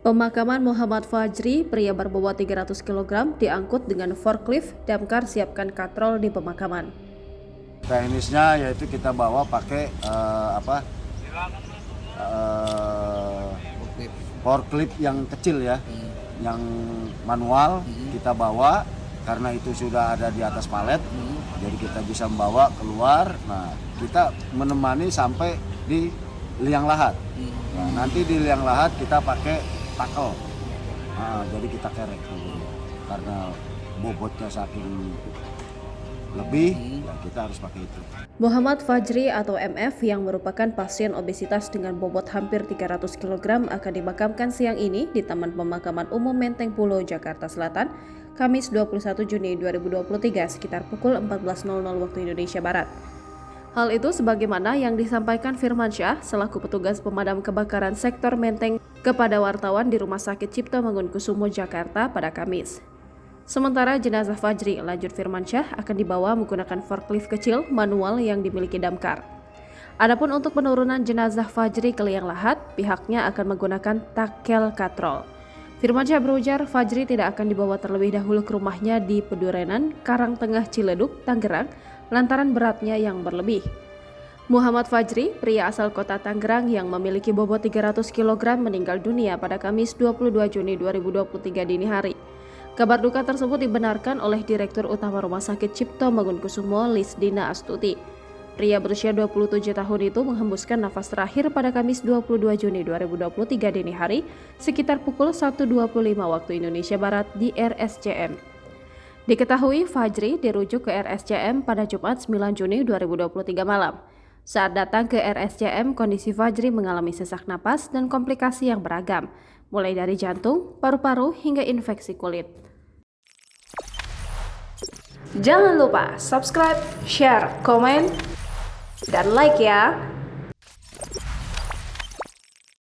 Pemakaman Muhammad Fajri, pria berbobot 300 kg, diangkut dengan forklift. Damkar siapkan katrol di pemakaman. Teknisnya yaitu kita bawa pakai forklift yang kecil ya, yang manual kita bawa karena itu sudah ada di atas palet, jadi kita bisa membawa keluar. Nah, kita menemani sampai di liang lahat. Nah, nanti di liang lahat kita pakai takel. Nah, jadi kita kerek dulu karena bobotnya saking lebih, ya kita harus pakai itu. Muhammad Fajri atau MF yang merupakan pasien obesitas dengan bobot hampir 300 kg akan dimakamkan siang ini di Taman Pemakaman Umum Menteng Pulo, Jakarta Selatan, Kamis 21 Juni 2023 sekitar pukul 14.00 waktu Indonesia Barat. Hal itu sebagaimana yang disampaikan Firmansyah selaku petugas pemadam kebakaran sektor Menteng kepada wartawan di Rumah Sakit Cipto Mangunkusumo, Jakarta pada Kamis. Sementara jenazah Fajri, lanjut Firmansyah, akan dibawa menggunakan forklift kecil manual yang dimiliki damkar. Adapun untuk penurunan jenazah Fajri ke liang lahat, pihaknya akan menggunakan takel katrol. Firmansyah berujar Fajri tidak akan dibawa terlebih dahulu ke rumahnya di Pedurenan, Karangtengah, Ciledug, Tangerang, lantaran beratnya yang berlebih. Muhammad Fajri, pria asal kota Tangerang yang memiliki bobot 300 kg, meninggal dunia pada Kamis 22 Juni 2023 dini hari. Kabar duka tersebut dibenarkan oleh Direktur Utama Rumah Sakit Cipto Mangunkusumo, Lisdina Astuti. Pria berusia 27 tahun itu menghembuskan nafas terakhir pada Kamis 22 Juni 2023 dini hari sekitar pukul 1.25 waktu Indonesia Barat di RSCM. Diketahui Fajri dirujuk ke RSCM pada Jumat 9 Juni 2023 malam. Saat datang ke RSCM, kondisi Fajri mengalami sesak napas dan komplikasi yang beragam, mulai dari jantung, paru-paru, hingga infeksi kulit. Jangan lupa subscribe, share, komen, dan like ya!